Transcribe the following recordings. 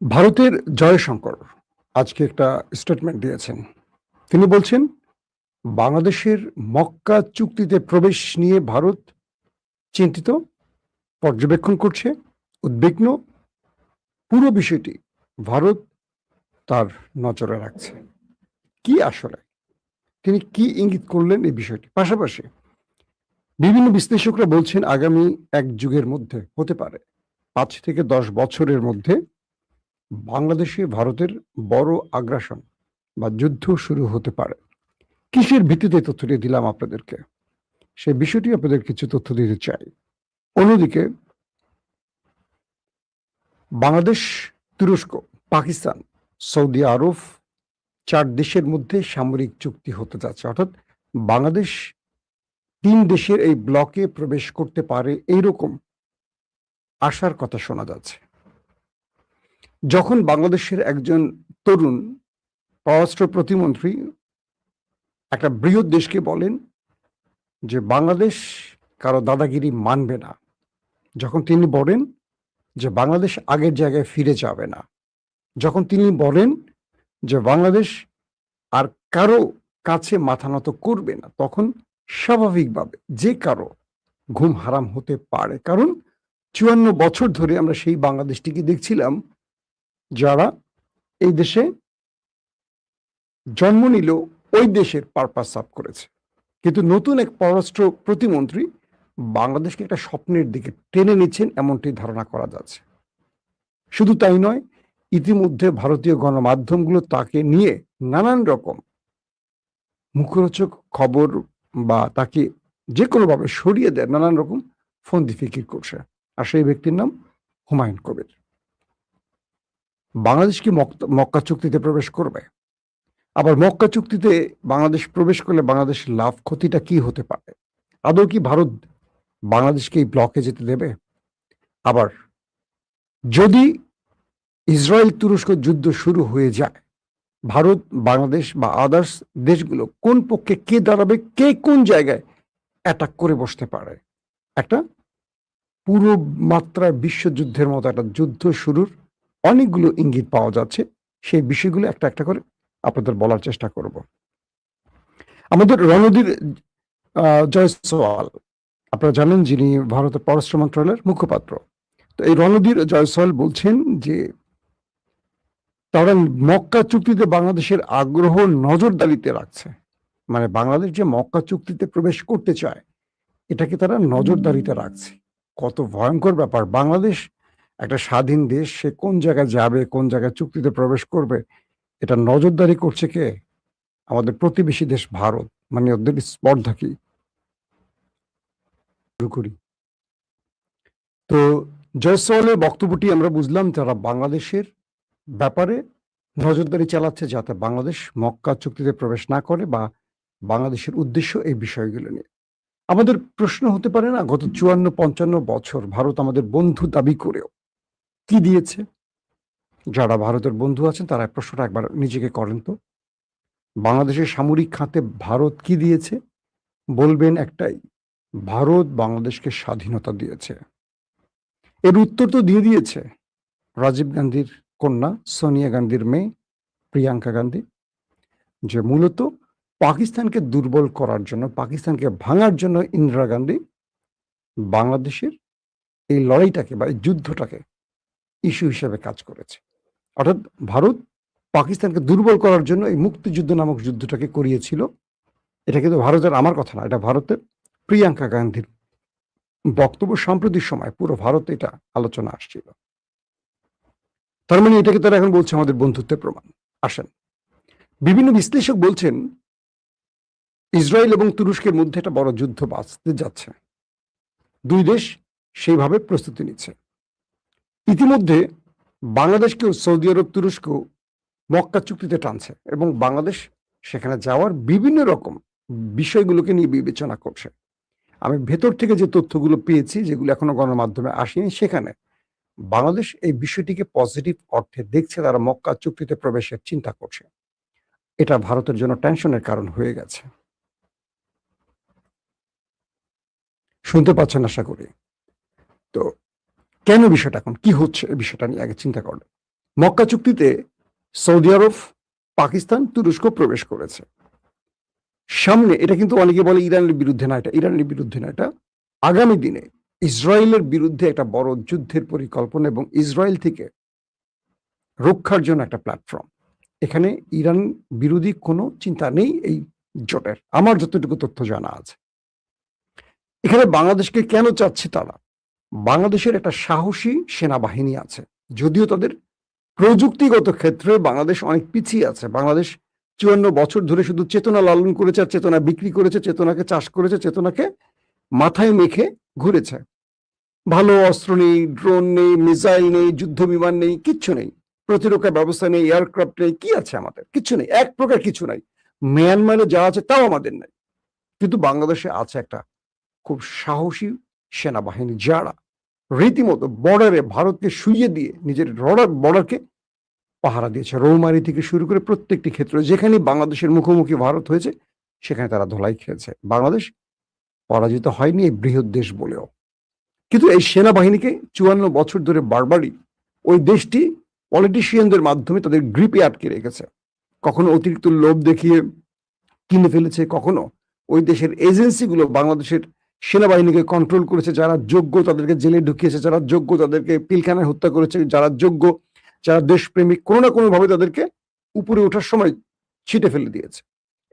ভারতের জয়শঙ্কর আজকে একটা স্টেটমেন্ট দিয়েছেন। তিনি বলছেন, বাংলাদেশের মক্কা চুক্তিতে প্রবেশ নিয়ে ভারত চিন্তিত, পর্যবেক্ষণ করছে, উদ্বিগ্ন। পুরো বিষয়টি ভারত তার নজরে রাখছে। কি আসলে তিনি কি ইঙ্গিত করলেন এই বিষয়টি? পাশাপাশি বিভিন্ন বিশ্লেষকরা বলছেন আগামী এক যুগের মধ্যে হতে পারে 5 থেকে 10 বছরের মধ্যে বাংলাদেশে ভারতের বড় আগ্রাসন বা যুদ্ধ শুরু হতে পারে। কিসের ভিত্তিতে তথ্যটি দিলাম আপনাদেরকে? সেই বিষয়টি আপনাদের কিছু তথ্য দিতে চাই। অন্যদিকে বাংলাদেশ, তুরস্ক, পাকিস্তান, সৌদি আরব 4 দেশের মধ্যে সামরিক চুক্তি হতে যাচ্ছে। অর্থাৎ বাংলাদেশ 3 দেশের এই ব্লকে প্রবেশ করতে পারে এইরকম আশার কথা শোনা যাচ্ছে। যখন বাংলাদেশের একজন তরুণ পররাষ্ট্র প্রতিমন্ত্রী একটা বৃহৎ দেশকে বলেন যে বাংলাদেশ কারো দাদাগিরি মানবে না, যখন তিনি বলেন যে বাংলাদেশ আগের জায়গায় ফিরে যাবে না, যখন তিনি বলেন যে বাংলাদেশ আর কারো কাছে মাথা নত করবে না, তখন স্বাভাবিকভাবে যে কারো ঘুম হারাম হতে পারে। কারণ 54 বছর ধরে আমরা সেই বাংলাদেশটিকে দেখছিলাম যারা এই দেশে জন্ম নিল ওই দেশের পারপাস সার্ভ করেছে। কিন্তু নতুন এক পররাষ্ট্র প্রতিমন্ত্রী বাংলাদেশকে একটা স্বপ্নের দিকে টেনে নিচ্ছেন এমনটি ধারণা করা যাচ্ছে। শুধু তাই নয়, ইতিমধ্যে ভারতীয় গণমাধ্যমগুলো তাকে নিয়ে নানান রকম মুখরোচক খবর বা তাকে যে কোনোভাবে সরিয়ে দেয় নানান রকম ফন্দি ফিকির করছে। আর সেই ব্যক্তির নাম হুমায়ুন কবির। বাংলাদেশ কি মক্কা চুক্তিতে প্রবেশ করবে? আবার মক্কা চুক্তিতে বাংলাদেশ প্রবেশ করলে বাংলাদেশের লাভ ক্ষতিটা কি হতে পারে? আদৌ কি ভারত বাংলাদেশকে এই ব্লকে যেতে দেবে? আবার যদি ইসরায়েল তুরস্ক যুদ্ধ শুরু হয়ে যায়, ভারত, বাংলাদেশ বা আদার্স দেশগুলো কোন পক্ষে কে দাঁড়াবে, কে কোন জায়গায় অ্যাটাক করে বসতে পারে? একটা পুরো মাত্রায় বিশ্বযুদ্ধের মতো একটা যুদ্ধ শুরুর অনেকগুলো ইঙ্গিত পাওয়া যাচ্ছে। সেই বিষয়গুলো একটা একটা করে আপনাদের বলার চেষ্টা করব। আমাদের রণধীর জয়সওয়াল, আপনারা জানেন, যিনি ভারতের পররাষ্ট্র মন্ত্রণালয়ের মুখপাত্র। তো এই রণধীর জয়সওয়াল বলছেন যে তারা মক্কা চুক্তিতে বাংলাদেশের আগ্রহ নজরদারিতে রাখছে। মানে বাংলাদেশ যে মক্কা চুক্তিতে প্রবেশ করতে চায় এটাকে তারা নজরদারিতে রাখছে। কত ভয়ঙ্কর ব্যাপার! বাংলাদেশ একটা স্বাধীন দেশ, সে কোন জায়গায় যাবে, কোন জায়গায় চুক্তিতে প্রবেশ করবে, এটা নজরদারি করছে কে? আমাদের প্রতিবেশী দেশ ভারত। মানে ওদের স্পর্ধা কি? শুরু করি। তো জয়সওয়ালের বক্তব্যটি আমরা বুঝলাম যারা বাংলাদেশের ব্যাপারে নজরদারি চালাচ্ছে যাতে বাংলাদেশ মক্কা চুক্তিতে প্রবেশ না করে, বা বাংলাদেশের উদ্দেশ্য এই বিষয়গুলো নিয়ে। আমাদের প্রশ্ন হতে পারে না, গত 54-55 বছর ভারত আমাদের বন্ধু দাবি করেও কি দিয়েছে? যারা ভারতের বন্ধু আছেন তারা প্রশ্নটা একবার নিজেকে করেন তো। বাংলাদেশের সামরিক খাতে ভারত কি দিয়েছে? বলবেন একটাই, ভারত বাংলাদেশকে স্বাধীনতা দিয়েছে। এর উত্তর তো দিয়ে দিয়েছে রাজীব গান্ধীর কন্যা সোনিয়া গান্ধীর মেয়ে প্রিয়াঙ্কা গান্ধী, যে মূলত পাকিস্তানকে দুর্বল করার জন্য, পাকিস্তানকে ভাঙার জন্য ইন্দিরা গান্ধী বাংলাদেশের এই লড়াইটাকে বা এই যুদ্ধটাকে ইস্যু হিসেবে কাজ করেছে। অর্থাৎ ভারত পাকিস্তানকে দুর্বল করার জন্য এই মুক্তিযুদ্ধ নামক যুদ্ধটাকে করিয়েছিল। এটা কিন্তু ভারতের আমার কথা না, এটা ভারতের প্রিয়াঙ্কা গান্ধীর বক্তব্য। সাম্প্রতিক সময় পুরো ভারতে এটা আলোচনা আসছিল। তার মানে এটাকে তারা এখন বলছে আমাদের বন্ধুত্বের প্রমাণ। আসেন, বিভিন্ন বিশ্লেষক বলছেন ইসরায়েল এবং তুরস্কের মধ্যে একটা বড় যুদ্ধ বাঁচতে যাচ্ছে। দুই দেশ সেইভাবে প্রস্তুতি নিচ্ছে। ইতিমধ্যে বাংলাদেশকেও সৌদি আরব, তুরস্ক মক্কা চুক্তিতে টানছে এবং বাংলাদেশ সেখানে যাওয়ার বিভিন্ন রকম বিষয়গুলোকে নিয়ে বিবেচনা করছে। আমি ভেতর থেকে যে তথ্যগুলো পেয়েছি, যেগুলো এখনো গণমাধ্যমে আসেনি, সেখানে বাংলাদেশ এই বিষয়টিকে পজিটিভ অর্থে দেখছে, তারা মক্কা চুক্তিতে প্রবেশের চিন্তা করছে। এটা ভারতের জন্য টেনশনের কারণ হয়ে গেছে। শুনতে পাচ্ছেন আশা করি। তো কেন বিষয়টা, এখন কি হচ্ছে এই বিষয়টা নিয়ে আগে চিন্তা করলে। মক্কা চুক্তিতে সৌদি আরব, পাকিস্তান, তুরস্ক প্রবেশ করেছে। সামনে এটা কিন্তু অনেকে বলে ইরানের বিরুদ্ধে না, এটা ইরানের বিরুদ্ধে না, এটা আগামী দিনে ইসরায়েলের বিরুদ্ধে একটা বড় যুদ্ধের পরিকল্পনা এবং ইসরায়েল থেকে রক্ষার জন্য একটা প্ল্যাটফর্ম। এখানে ইরান বিরোধী কোনো চিন্তা নেই এই জোটের, আমার যতটুকু তথ্য জানা আছে। এখানে বাংলাদেশকে কেন চাচ্ছে তারা? বাংলাদেশের একটা সাহসী সেনাবাহিনী আছে, যদিও তাদের প্রযুক্তিগত ক্ষেত্রে বাংলাদেশ অনেক পিছিয়ে আছে। বাংলাদেশ ৫৪ বছর ধরে শুধু চেতনা লালন করেছে আর চেতনা বিক্রি করেছে, চেতনাকে চাষ করেছে, চেতনাকে মাথায় মেখে ঘুরেছে। ভালো অস্ত্র নেই, ড্রোন নেই, মিসাইল নেই, যুদ্ধ বিমান নেই, কিচ্ছু নেই, প্রতিরক্ষা ব্যবস্থা নেই, এয়ারক্রাফট নেই, কি আছে আমাদের? কিচ্ছু নেই, এক প্রকার কিছু নাই। মিয়ানমারে যা আছে তাও আমাদের নাই। কিন্তু বাংলাদেশে আছে একটা খুব সাহসী সেনাবাহিনী, যারা রীতিমতো বর্ডারে ভারতকে শুইয়ে দিয়ে নিজের বর্ডারকে পাহারা দিয়েছে। রৌমারি থেকে শুরু করে প্রত্যেকটি ক্ষেত্রে যেখানে বাংলাদেশের মুখোমুখি ভারত হয়েছে সেখানে তারা ধোলাই খেয়েছে। বাংলাদেশ পরাজিত হয়নি এই বৃহৎ দেশ বলেও। কিন্তু এই সেনাবাহিনীকে ৫৪ বছর ধরে বারবারই ওই দেশটি পলিটিশিয়ানদের মাধ্যমে তাদের গ্রিপে আটকে রেখেছে। কখনো অতিরিক্ত লোভ দেখিয়ে কিনে ফেলেছে, কখনো ওই দেশের এজেন্সিগুলো বাংলাদেশের সেনাবাহিনীকে কন্ট্রোল করেছে। যারা যোগ্য তাদেরকে জেলে ঢুকিয়েছে, যারা যোগ্য তাদেরকে পিলখানায় হত্যা করেছে, যারা যোগ্য, যারা দেশপ্রেমিক, কোনো না কোনো ভাবে তাদেরকে উপরে ওঠার সময় ছিটে ফেলে দিয়েছে।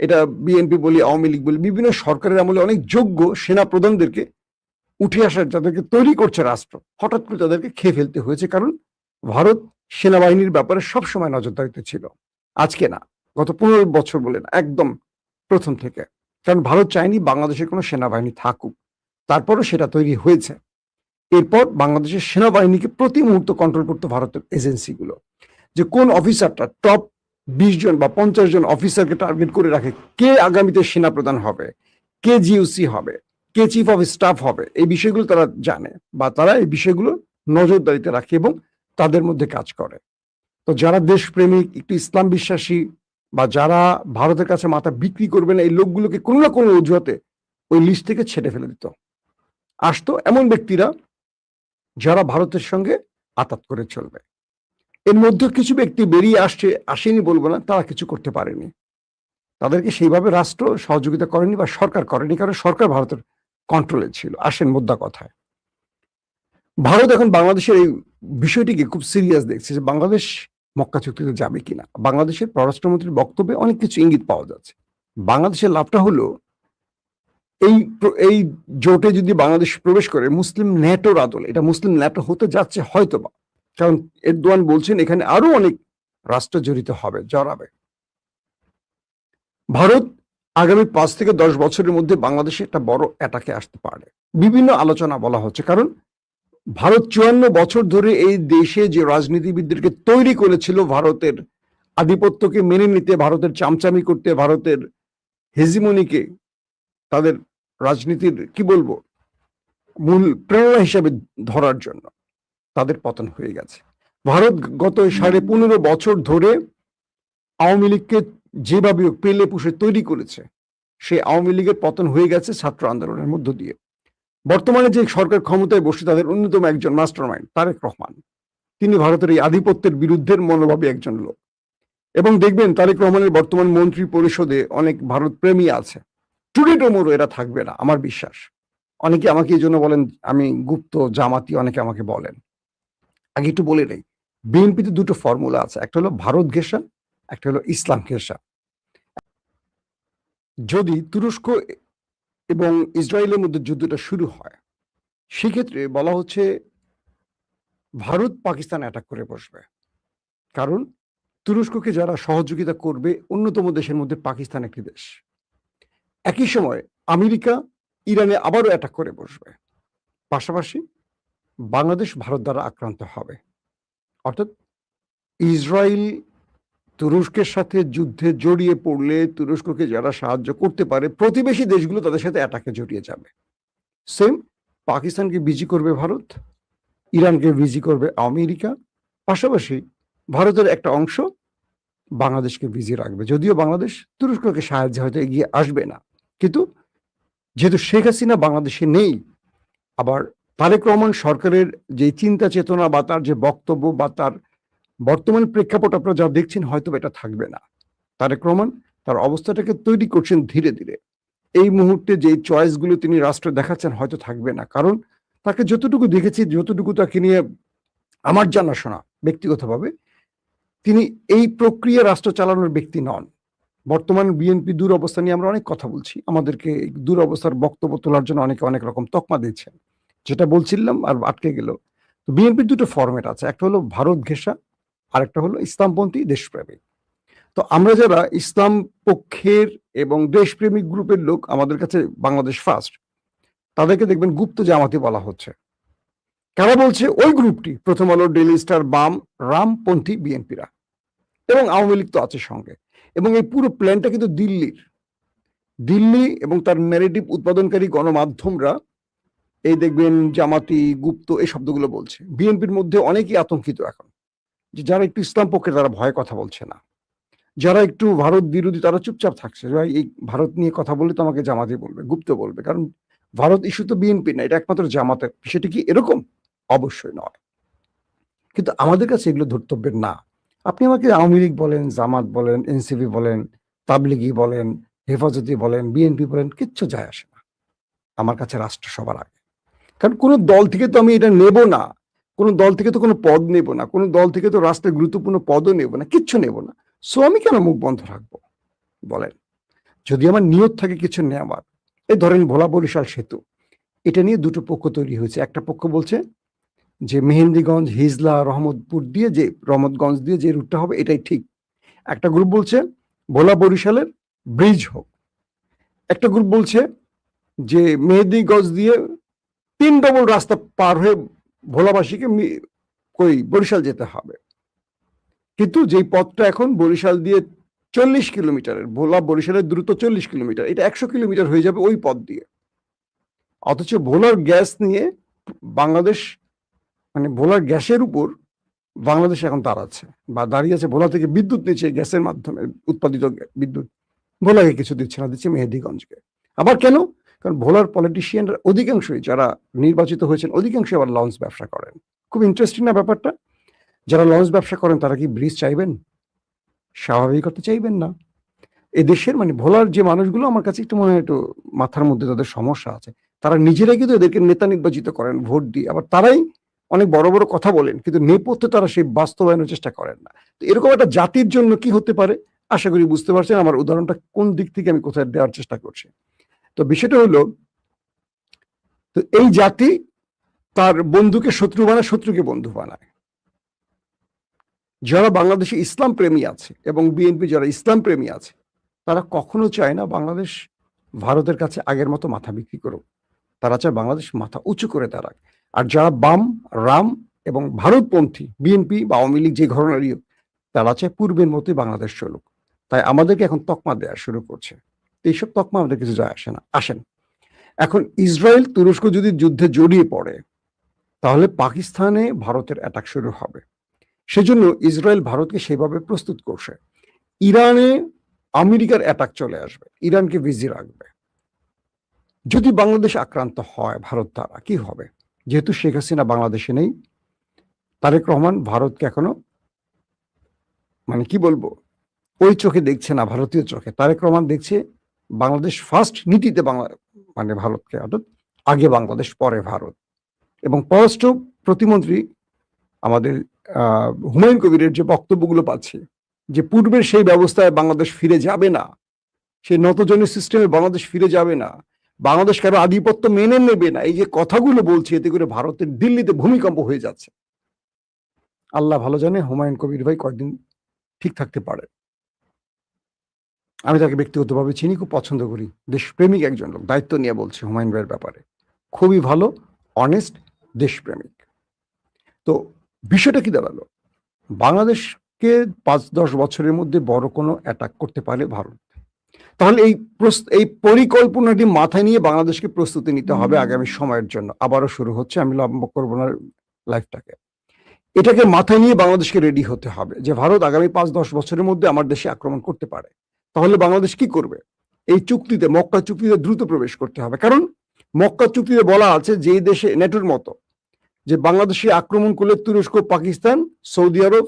এটা বিএনপি বলি, আওয়ামী লীগ বলি, বিভিন্ন সরকারের আমলে অনেক যোগ্য সেনা প্রধানদেরকে উঠে আসার, যাদেরকে তৈরি করছে রাষ্ট্র, হঠাৎ করে তাদেরকে খেয়ে ফেলতে হয়েছে। কারণ ভারত সেনাবাহিনীর ব্যাপারে সবসময় নজরদারিতে ছিল, আজকে না, গত ১৫ বছর বলে না, একদম প্রথম থেকে। কারণ ভারত চায়নি বাংলাদেশের কোনো সেনাবাহিনী থাকুক, তারপরও সেটা তৈরি হয়েছে। এরপর বাংলাদেশের সেনাবাহিনীকে প্রতি মুহূর্ত কন্ট্রোল করতো ভারতের এজেন্সিগুলো, যে কোন অফিসারটা টপ ২০ জন বা ৫০ জন অফিসারকে টার্গেট করে রাখে, কে আগামীতে সেনাপ্রধান হবে, কে জিওসি হবে, কে চিফ অফ স্টাফ হবে, এই বিষয়গুলো তারা জানে বা তারা এই বিষয়গুলো নজরদারিতে রাখে এবং তাদের মধ্যে কাজ করে। তো যারা দেশপ্রেমিক, একটু ইসলাম বিশ্বাসী বা যারা ভারতের কাছে মাথা বিক্রি করবে না, এই লোকগুলোকে কোনো না কোনো অজুহাতে ওই লিস্ট থেকে ছেড়ে ফেলে দিত। আসতো এমন ব্যক্তিরা যারা ভারতের সঙ্গে আতাত করে চলবে। এর মধ্যে কিছু ব্যক্তি বেরিয়ে আসেনি বলবো না, তারা কিছু করতে পারেনি। তাদেরকে সেইভাবে রাষ্ট্র সহযোগিতা করেনি বা সরকার করেনি, কারণ সরকার ভারতের কন্ট্রোলে ছিল। আসেন মোদ্দা কথায়, ভারত এখন বাংলাদেশের এই বিষয়টিকে খুব সিরিয়াস দেখছে যে বাংলাদেশ মক্কা চুক্তিতে যাবে কিনা। বাংলাদেশের পররাষ্ট্রমন্ত্রীর বক্তব্যে অনেক কিছু ইঙ্গিত পাওয়া যাচ্ছে। বাংলাদেশের লাভটা হলো এই জোটে যদি বাংলাদেশ প্রবেশ করে মুসলিম ন্যাটোর আদলে, এটা মুসলিম ন্যাটো হতে যাচ্ছে হয়তোবা, কারণ এরদোয়ান বলছেন এখানে আরো অনেক রাষ্ট্র জড়িত হবে, জড়াবে। ভারত আগামী ৫ থেকে ১০ বছরের মধ্যে বাংলাদেশে একটা বড় অ্যাটাকে আসতে পারে, বিভিন্ন আলোচনা বলা হচ্ছে। কারণ ভারত ৫৪ বছর ধরে এই দেশে যে রাজনীতিবিদদেরকে তৈরি করেছিল ভারতের আধিপত্যকে মেনে নিতে, ভারতের চামচামি করতে, ভারতের হেজিমনিকে তাদের রাজনীতির কি বলবো মূল প্রেরণা হিসাবে ধরার জন্য, তাদের পতন হয়ে গেছে। ভারত গত ১৫.৫ বছর ধরে আওয়ামী লীগকে যেভাবে পেলে পুষে তৈরি করেছে, সেই আওয়ামী লীগের পতন হয়ে গেছে ছাত্র আন্দোলনের মধ্য দিয়ে। বর্তমানে যে সরকার ক্ষমতায় বসে তাদের অন্যতম একজন মাস্টারমাইন্ড তারেক রহমান, তিনি ভারতের এই আধিপত্যের বিরুদ্ধের মনোভাবী একজন লোক। এবং দেখবেন তারেক রহমানের বর্তমান মন্ত্রী পরিষদে অনেক ভারত প্রেমী আছে। টুডে টুমোরো এরা থাকবে না আমার বিশ্বাস। অনেকে আমাকে এই জন্য বলেন আমি গুপ্ত জামাতি, অনেকে আমাকে বলেন। আগে একটু বলে নেই, বিএনপিতে দুটো ফর্মুলা আছে, একটা হলো ভারত ঘেঁষা, একটা হলো ইসলাম ঘেঁষা। যদি তুরস্ক এবং ইসরায়েলের মধ্যে যুদ্ধটা শুরু হয়, সেক্ষেত্রে বলা হচ্ছে ভারত পাকিস্তান অ্যাটাক করে বসবে। কারণ তুরস্ককে যারা সহযোগিতা করবে, অন্যতম দেশের মধ্যে পাকিস্তান একটি দেশ। একই সময় আমেরিকা ইরানে আবারও অ্যাটাক করে বসবে। পাশাপাশি বাংলাদেশ ভারত দ্বারা আক্রান্ত হবে। অর্থাৎ ইসরায়েল তুরস্কের সাথে যুদ্ধে জড়িয়ে পড়লে তুরস্ককে যারা সাহায্য করতে পারে, প্রতিবেশী দেশগুলো তাদের সাথে অ্যাটাকে জড়িয়ে যাবে। সেম পাকিস্তানকে বিজি করবে ভারত, ইরানকে বিজি করবে আমেরিকা, পাশাপাশি ভারতের একটা অংশ বাংলাদেশকে বিজি রাখবে। যদিও বাংলাদেশ তুরস্ককে সাহায্যে হয়তো এগিয়ে আসবে না, কিন্তু যেহেতু শেখ হাসিনা বাংলাদেশে নেই, আবার তারেক রহমান সরকারের যে চিন্তা চেতনা বা তার যে বক্তব্য বা তার বর্তমান প্রেক্ষাপট আপনারা যা দেখছেন হয়তো এটা থাকবে না। তারেক রহমান তার অবস্থাটাকে তৈরি করছেন ধীরে ধীরে। এই মুহূর্তে যে চয়েসগুলো তিনি রাষ্ট্রে দেখাচ্ছেন হয়তো থাকবে না, কারণ তাকে যতটুকু দেখেছি, যতটুকু তাকে নিয়ে আমার জানাশোনা ব্যক্তিগতভাবে, তিনি এই প্রক্রিয়া রাষ্ট্র চালানোর ব্যক্তি নন। বর্তমান বিএনপি দুরবস্থা নিয়ে আমরা অনেক কথা বলছি, আমাদেরকে দুরবস্থার বক্তব্য তোলার জন্য অনেকে অনেক রকম তকমা দিচ্ছেন, যেটা বলছিলাম আর আটকে গেল। তো বিএনপির দুটো ফরম্যাট আছে, একটা হলো ভারত ঘেঁষা, আর একটা হলো ইসলামপন্থী দেশপ্রেমিক। তো আমরা যারা ইসলাম পক্ষের এবং দেশপ্রেমিক গ্রুপের লোক, আমাদের কাছে বাংলাদেশ ফার্স্ট, তাদেরকে দেখবেন গুপ্ত জামাতি বলা হচ্ছে। কারা বলছে? ওই গ্রুপটি, প্রথম আলো, ডেইলি স্টার, বাম, রামপন্থী বিএনপিরা, এবং আওয়ামী লীগ তো আছে সঙ্গে। এবং এই পুরো প্ল্যানটা কিন্তু দিল্লি এবং তার ন্যারেটিভ উৎপাদনকারী গণমাধ্যমরা, এই দেখবেন জামাতি, গুপ্ত, এই শব্দগুলো বলছে। বিএনপির মধ্যে অনেকেই আতঙ্কিত এখন, যে যারা একটু ইসলাম পক্ষে তারা ভয়ে কথা বলছে না, যারা একটু ভারত বিরোধী তারা চুপচাপ থাকছে। ভাই, এই ভারত নিয়ে কথা বললে তো আমাকে জামাতি বলবে, গুপ্ত বলবে, কারণ ভারত ইস্যু তো বিএনপি না, এটা একমাত্র জামাতের। সেটা কি এরকম? অবশ্যই নয়। কিন্তু আমাদের কাছে এগুলো ধর্তব্যের না। আপনি আমাকে আওয়ামী লীগ বলেন, জামাত বলেন, এনসিপি বলেন, তাবলিগি বলেন, হেফাজতি বলেন, বিএনপি বলেন, কিচ্ছু যায় আসে না। আমার কাছে রাষ্ট্র সবার আগে। কারণ কোনো দল থেকে তো আমি এটা নেব না, কোনো দল থেকে তো কোনো পদ নেব না, কোনো দল থেকে তো রাষ্ট্রের গুরুত্বপূর্ণ পদও নেব না, কিচ্ছু নেব না। সো আমি কেন মুখ বন্ধ রাখবো বলেন? যদি আমার নিয়ত থাকে কিছু নেওয়ার, এই ধরেন ভোলা বরিশাল সেতু, এটা নিয়ে দুটো পক্ষ তৈরি হয়েছে। একটা পক্ষ বলছে যে মেহেন্দিগঞ্জ, হিজলা, রহমতগঞ্জ দিয়ে যে রুটটা হবে এটাই ঠিক। একটা গ্রুপ বলছে ভোলা বরিশালের ব্রিজ হোক। একটা গ্রুপ বলছে যে মেহেন্দিগঞ্জ দিয়ে 3 ডবল রাস্তা পার হয়ে ভোলাবাসীকে বরিশাল যেতে হবে। কিন্তু যেই পথটা এখন বরিশাল দিয়ে 40 কিলোমিটারের, ভোলা বরিশালের দূরত্ব 40 কিলোমিটার, এটা 100 কিলোমিটার হয়ে যাবে ওই পথ দিয়ে। অথচ ভোলার গ্যাস নিয়ে বাংলাদেশ, মানে ভোলার গ্যাসের উপর বাংলাদেশ এখন দাঁড়াচ্ছে বা দাঁড়িয়েছে। ভোলা থেকে বিদ্যুৎ নিচ্ছে, গ্যাসের মাধ্যমে উৎপাদিত বিদ্যুৎ ভোলাকে কিছু দিচ্ছে না, দিচ্ছে মেহেদিগঞ্জকে। আবার কেন? কারণ ভোলার পলিটিশিয়ানরা অধিকাংশই, যারা নির্বাচিত হয়েছেন, অধিকাংশই আবার লঞ্চ ব্যবসা করেন। খুব ইন্টারেস্টিং না ব্যাপারটা? যারা লঞ্চ ব্যবসা করেন তারা কি ব্রিজ চাইবেন? স্বাভাবিকতা চাইবেন না। এদেশের, মানে ভোলার যে মানুষগুলো, আমার কাছে একটু মনে হয় একটু মাথার মধ্যে তাদের সমস্যা আছে। তারা নিজেরাই কিন্তু এদেরকে নেতা নির্বাচিত করেন ভোট দিয়ে, আবার তারাই অনেক বড় বড় কথা বলেন, কিন্তু নেপথ্যে তারা সেই বাস্তবায়নের চেষ্টা করেন না। তো এরকম একটা জাতির জন্য কি হতে পারে? আশা করি বুঝতে পারছেন আমার উদাহরণটা কোন দিক থেকে আমি কোথায় দেওয়ার চেষ্টা করছি। তো বিষয়টা হলো, তো এই জাতি তার বন্ধুকে শত্রু বানায়, শত্রুকে বন্ধু বানায়। যারা বাংলাদেশে ইসলাম প্রেমী আছে এবং বিএনপি যারা ইসলাম প্রেমী আছে, তারা কখনো চায় না বাংলাদেশ ভারতের কাছে আগের মতো মাথা বিক্রি করুক। তারা চায় বাংলাদেশ মাথা উঁচু করে দাঁড়াক। আর যারা বাম, রাম এবং ভারতপন্থী, বিএনপি বা আওয়ামী লীগ যে ঘটনারই, তারা চায় পূর্বের মতোই বাংলাদেশ চলুক। তাই আমাদেরকে এখন তকমা দেওয়া শুরু করছে। এইসব তকমা আমাদের কিছু যায় আসে না। আসেন, এখন ইসরায়েল তুরস্ক যদি যুদ্ধে জড়িয়ে পড়ে, তাহলে পাকিস্তানে ভারতের অ্যাটাক শুরু হবে। সেজন্য ইসরায়েল ভারতকে সেভাবে প্রস্তুত করছে। ইরানে আমেরিকার অ্যাটাক চলে আসবে, ইরানকে বিজি রাখবে। যদি বাংলাদেশ আক্রান্ত হয় ভারত দ্বারা, কি হবে? যেহেতু শেখ হাসিনা বাংলাদেশে নেই, তারেক রহমান ভারতকে এখনো, মানে কি বলবো, ওই চোখে দেখছে না, ভারতীয় চোখে। তারেক রহমান দেখছে বাংলাদেশ ফার্স্ট নীতিতে, মানে ভারতকে, অর্থাৎ আগে বাংলাদেশ পরে ভারত। এবং পররাষ্ট্র প্রতিমন্ত্রী আমাদের হুমায়ুন কবিরের যে বক্তব্যগুলো পাচ্ছি, যে পূর্বের সেই ব্যবস্থায় বাংলাদেশ ফিরে যাবে না, সেই নতজনের সিস্টেমে বাংলাদেশ ফিরে যাবে না, বাংলাদেশ কারো আধিপত্য মেনে নেবে না, এই যে কথাগুলো বলছে, এতে করে ভারতের দিল্লিতে ভূমিকম্প হয়ে যাচ্ছে। আল্লাহ ভালো জানে হুমায়ুন কবির ভাই কয়েকদিন ঠিক থাকতে পারে। আমি তাকে ব্যক্তিগতভাবে চিনি, খুব পছন্দ করি, দেশপ্রেমিক একজন লোক। দায়িত্ব নিয়ে বলছে হুমায়ুন ভাইয়ের ব্যাপারে, খুবই ভালো, অনেস্ট, দেশপ্রেমিক। তো বিষয়টা কি দাঁড়ালো? বাংলাদেশকে 5-10 বছরের মধ্যে বড় কোনো অ্যাটাক করতে পারে ভারত। তাহলে এই পরিকল্পনাটি মাথায় নিয়ে বাংলাদেশকে প্রস্তুতি নিতে হবে আগামী সময়ের জন্য। আবারও শুরু হচ্ছে, আমি লম্বা করবো না লাইফটাকে। এটাকে মাথায় নিয়ে বাংলাদেশকে রেডি হতে হবে যে ভারত আগামী 5-10 বছরের মধ্যে আমার দেশে আক্রমণ করতে পারে। তাহলে বাংলাদেশ কি করবে? এই চুক্তিতে, মক্কা চুক্তিতে দ্রুত প্রবেশ করতে হবে। কারণ মক্কা চুক্তিতে বলা আছে যে এই দেশে নেটোর মতো, যে বাংলাদেশে আক্রমণ করলে তুরস্ক, পাকিস্তান, সৌদি আরব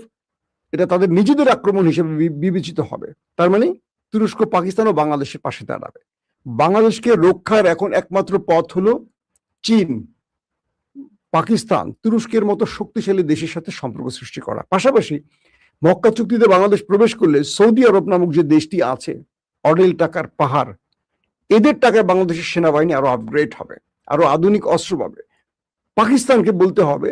এটা তাদের নিজেদের আক্রমণ হিসেবে বিবেচিত হবে। তার মানে তুরস্ক, পাকিস্তান ও বাংলাদেশের পাশে দাঁড়াবে। বাংলাদেশকে রক্ষার এখন একমাত্র পথ হলো চীন, পাকিস্তান, তুরস্কের মতো শক্তিশালী দেশের সাথে সম্পর্ক সৃষ্টি করা। পাশাপাশি মক্কা চুক্তিতে বাংলাদেশ প্রবেশ করলে সৌদি আরব নামক যে দেশটি আছে, অডেল টাকার পাহাড়, এদের টাকায় বাংলাদেশের সেনাবাহিনী আরো আপগ্রেড হবে, আরো আধুনিক অস্ত্র পাবে। পাকিস্তানকে বলতে হবে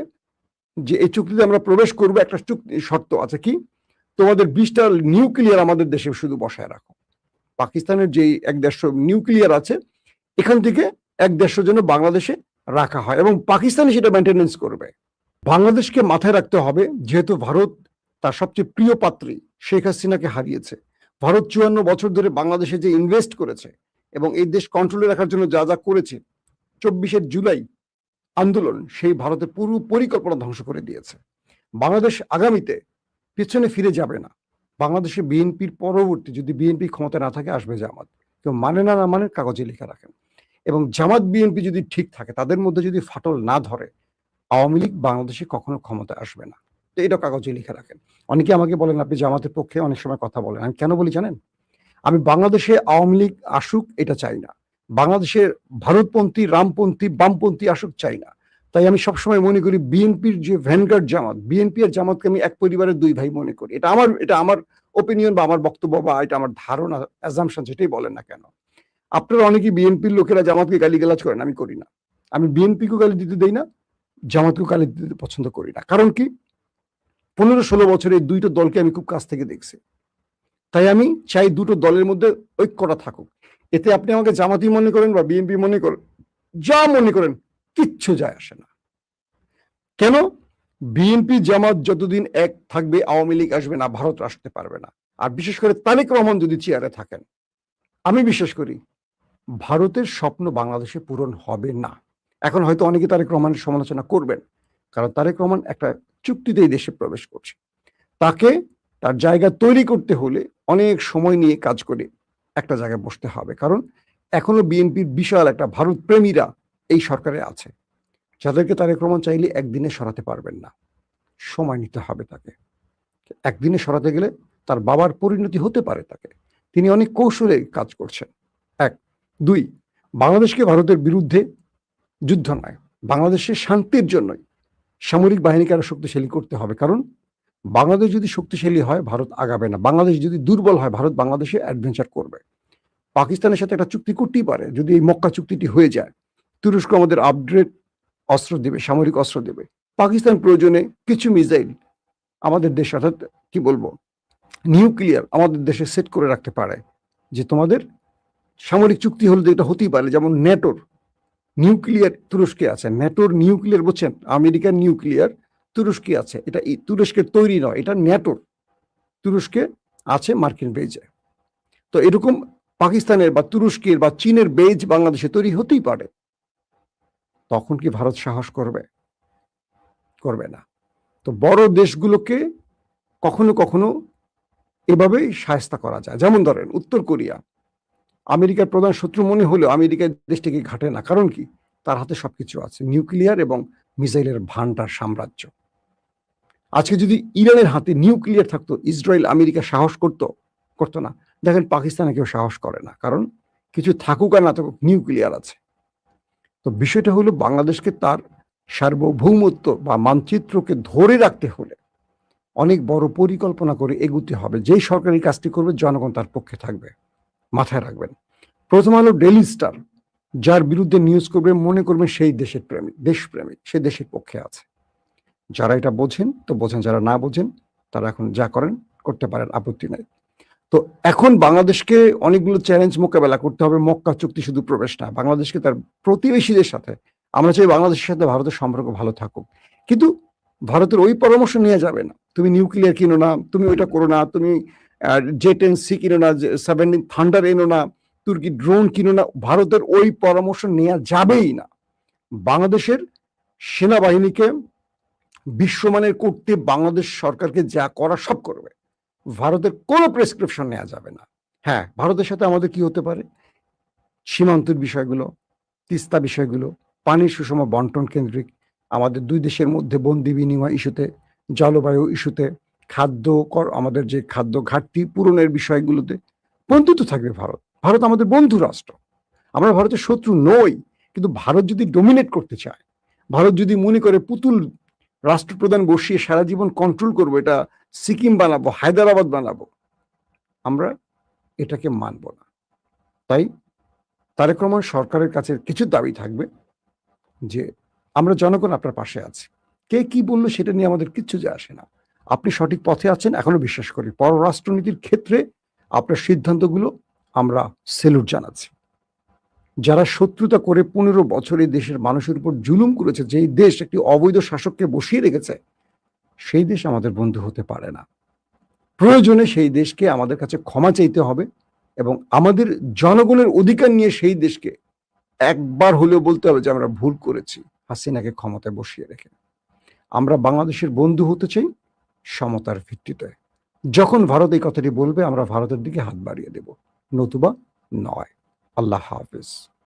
যে এই চুক্তিতে আমরা প্রবেশ করবো, একটা চুক্তি শর্ত আছে, কি তোমাদের 20টা নিউক্লিয়ার আমাদের দেশে শুধু বসায় রাখো। পাকিস্তানের যে 150 নিউক্লিয়ার আছে, এখান থেকে 150 যেন বাংলাদেশে রাখা হয় এবং পাকিস্তানি সেটা মেনটেনেন্স করবে। বাংলাদেশকে মাথায় রাখতে হবে, যেহেতু ভারত তার সবচেয়ে প্রিয় পাত্রী শেখ হাসিনাকে হারিয়েছে, ভারত 54 বছর ধরে বাংলাদেশে যে ইনভেস্ট করেছে এবং এই দেশ কন্ট্রোলে রাখার জন্য যা যা করেছে, 24শে জুলাই আন্দোলন সেই ভারতের পুরো পরিকল্পনা ধ্বংস করে দিয়েছে। বাংলাদেশ আগামীতে পেছনে ফিরে যাবে না। বাংলাদেশে বিএনপির পরবর্তী যদি বিএনপি ক্ষমতা না থাকে, আসবে জামাত। কেউ মানে না মানে কাগজে লিখে রাখেন। এবং জামাত বিএনপি যদি ঠিক থাকে, তাদের মধ্যে যদি ফাটল না ধরে, আওয়ামী লীগ বাংলাদেশে কখনো ক্ষমতায় আসবে না। তো এটা কাগজে লিখে রাখেন। অনেকে আমাকে বলেন আপনি জামাতের পক্ষে অনেক সময় কথা বলেন। আমি কেন বলি জানেন? আমি বাংলাদেশে আওয়ামী লীগ আসুক এটা চাই না, বাংলাদেশের ভারতপন্থী, রামপন্থী, বামপন্থী আসুক চাই না। তাই আমি সবসময় মনে করি বিএনপির যে ভ্যানগার্ড জামাত, বিএনপি আর জামাতকে আমি এক পরিবারের দুই ভাই মনে করি। এটা আমার ওপিনিয়ন বা আমার বক্তব্য বা এটা আমার ধারণা, অ্যাজাম্পশন, যেটাই বলেন না কেন। আপনারা অনেকেই বিএনপির লোকেরা জামাতকে গালিগালাজ করেন, আমি করি না। আমি বিএনপিকেও গালি দিতে দেই না, জামাতকেও গালি দিতে পছন্দ করি না। কারণ কি, 15-16 বছরে এই দুইটা দলকে আমি খুব কাছ থেকে দেখছি। তাই আমি চাই দুটো দলের মধ্যে ঐক্যটা থাকুক। এতে আপনি আমাকে জামাতি মনে করেন বা বিএনপি মনে করেন, যা মনে করেন, কিচ্ছু যায় আসে না। কেন? বিএনপি জামাত যতদিন এক থাকবে, আওয়ামী লীগ আসবে না, ভারত আসতে পারবে না। আর বিশেষ করে তারেক রহমান যদি চেয়ারে থাকেন, আমি বিশ্বাস করি ভারতের স্বপ্ন বাংলাদেশে পূরণ হবে না। এখন হয়তো অনেকে তারেক রহমানের সমালোচনা করবেন, কারণ তারেক রহমান একটা চুক্তিতেই দেশে প্রবেশ করছে। তাকে তার জায়গা তৈরি করতে হলে অনেক সময় নিয়ে কাজ করে একটা জায়গায় বসতে হবে। কারণ এখনো বিএনপির বিশাল একটা ভারত প্রেমীরা এই সরকারে আছে, যাদেরকে তারেক রহমান চাইলে একদিনে সরাতে পারবেন না, সময় নিতে হবে তাকে। একদিনে সরাতে গেলে তার বাবার পরিণতি হতে পারে তাকে। তিনি অনেক কৌশলে কাজ করছেন। 1, 2, বাংলাদেশকে ভারতের বিরুদ্ধে যুদ্ধ নয়, বাংলাদেশের শান্তির জন্যই সামরিক বাহিনীকে আরো শক্তিশালী করতে হবে। কারণ বাংলাদেশ যদি শক্তিশালী হয়, ভারত আগাবে না। বাংলাদেশ যদি দুর্বল হয়, ভারত বাংলাদেশে অ্যাডভেঞ্চার করবে। পাকিস্তানের সাথে একটা চুক্তি করতেই পারে, যদি এই মক্কা চুক্তিটি হয়ে যায়। তুরস্ক আমাদের আপগ্রেড অস্ত্র দেবে, সামরিক অস্ত্র দেবে। পাকিস্তান প্রয়োজনে কিছু মিসাইল আমাদের দেশ, অর্থাৎ কি বলবো, নিউক্লিয়ার আমাদের দেশে সেট করে রাখতে পারে, যে তোমাদের সামরিক চুক্তি হলে এটা হতেই পারে। যেমন ন্যাটোর নিউক্লিয়ার তুরস্কে আছে, ন্যাটোর নিউক্লিয়ার, বুঝছেন, আমেরিকার নিউক্লিয়ার তুরস্কে আছে। এটা তুরস্কের তৈরি নয়, এটা ন্যাটোর তুরস্কে আছে মার্কিন বেজে। তো এরকম পাকিস্তানের বা তুরস্কের বা চীনের বেজ বাংলাদেশে তৈরি হতেই পারে। তখন কি ভারত সাহস করবে? করবে না। তো বড় দেশগুলোকে কখনো কখনো এভাবেই শায়েস্তা করা যায়। যেমন ধরেন উত্তর কোরিয়া, আমেরিকার প্রধান শত্রু মনে হলেও আমেরিকার দেশটিকে ঘাটে না। কারণ কি, তার হাতে সবকিছু আছে, নিউক্লিয়ার এবং মিসাইলের ভান্ডার সাম্রাজ্য। আজকে যদি ইরানের হাতে নিউক্লিয়ার থাকতো, ইসরায়েল আমেরিকা সাহস করতো না। দেখেন পাকিস্তানে কেউ সাহস করে না, কারণ কিছু থাকুক আর না থাকুক, নিউক্লিয়ার আছে। তো বিষয়টা হলো বাংলাদেশকে তার সার্বভৌমত্ব বা মানচিত্রকে ধরে রাখতে হলে অনেক বড় পরিকল্পনা করে এগুতে হবে। যেই সরকারি কাজটি করবে, জনগণ তার পক্ষে থাকবে, মাথায় রাখবেন। প্রথম হলো ডেইলি স্টার, যার বিরুদ্ধে নিউজ করবে মনে করবেন সেই দেশের প্রেমিক, দেশপ্রেমিক, সে দেশের পক্ষে আছে। যারা এটা বোঝেন তো বোঝেন, যারা না বোঝেন তারা এখন যা করেন করতে পারেন, আপত্তি নাই। তো এখন বাংলাদেশকে অনেকগুলো চ্যালেঞ্জ মোকাবেলা করতে হবে। মক্কা চুক্তি শুধু প্রবেশ না, বাংলাদেশকে তার প্রতিবেশীদের সাথে, আমরা চাই বাংলাদেশের সাথে ভারতের সম্পর্ক ভালো থাকুক, কিন্তু ভারতের ওই পরামর্শ নেওয়া যাবে না, তুমি নিউক্লিয়ার কিনো না, তুমি ওইটা করো না, তুমি J-10C কিনো না, 17 থান্ডার এনো না, তুর্কি ড্রোন কিনো না। ভারতের ওই পরামর্শ নেওয়া যাবেই না। বাংলাদেশের সেনাবাহিনীকে বিশ্বমানের করতে বাংলাদেশ সরকারকে যা করা সব করবে। ভারতের কোনো প্রেসক্রিপশন নেওয়া যাবে না। হ্যাঁ, ভারতের সাথে আমাদের কি হতে পারে, সীমান্তের বিষয়গুলো, তিস্তা বিষয়গুলো, পানির সুষম বন্টন কেন্দ্রিক, আমাদের দুই দেশের মধ্যে বন্দি বিনিময় ইস্যুতে, জলবায়ু ইস্যুতে, আমাদের যে খাদ্য ঘাটতি পূরণের বিষয়গুলোতে বন্ধুত্ব থাকবে ভারত। ভারত আমাদের বন্ধু রাষ্ট্র। আমরা ভারতের শত্রু নই। কিন্তু ভারত যদি ডমিনেট করতে চায়, ভারত যদি মনে করে পুতুল রাষ্ট্রপ্রধান বসিয়ে সারা জীবন কন্ট্রোল করবো, এটা সিকিম বানাবো, হায়দ্রাবাদ বানাবো, আমরা এটাকে মানব না। তাই তারেক রহমান সরকারের কাছে কিছু দাবি থাকবে যে আমরা জনগণ আপনার পাশে আছি। কে কি বললো সেটা নিয়ে আমাদের কিচ্ছু যায় আসে না। আপনি সঠিক পথে আছেন এখনো বিশ্বাস করি। পররাষ্ট্রনীতির ক্ষেত্রে আপনার সিদ্ধান্তগুলো আমরা সেলুট জানাচ্ছি। যারা শত্রুতা করে 15 বছর এই দেশের মানুষের উপর জুলুম করেছে, যেই দেশ একটি অবৈধ শাসককে বসিয়ে রেখেছে, সেই দেশ আমাদের বন্ধু হতে পারে না। প্রয়োজনে সেই দেশকে আমাদের কাছে ক্ষমা চাইতে হবে এবং আমাদের জনগণের অধিকার নিয়ে সেই দেশকে একবার হলেও বলতে হবে যে আমরা ভুল করেছি হাসিনাকে ক্ষমতায় বসিয়ে রেখে। আমরা বাংলাদেশের বন্ধু হতে চাই সমতার ভিত্তিতে। যখন ভারত এই কথাটি বলবে আমরা ভারতের দিকে হাত বাড়িয়ে দেব, নতুবা নয়। আল্লাহ হাফেজ।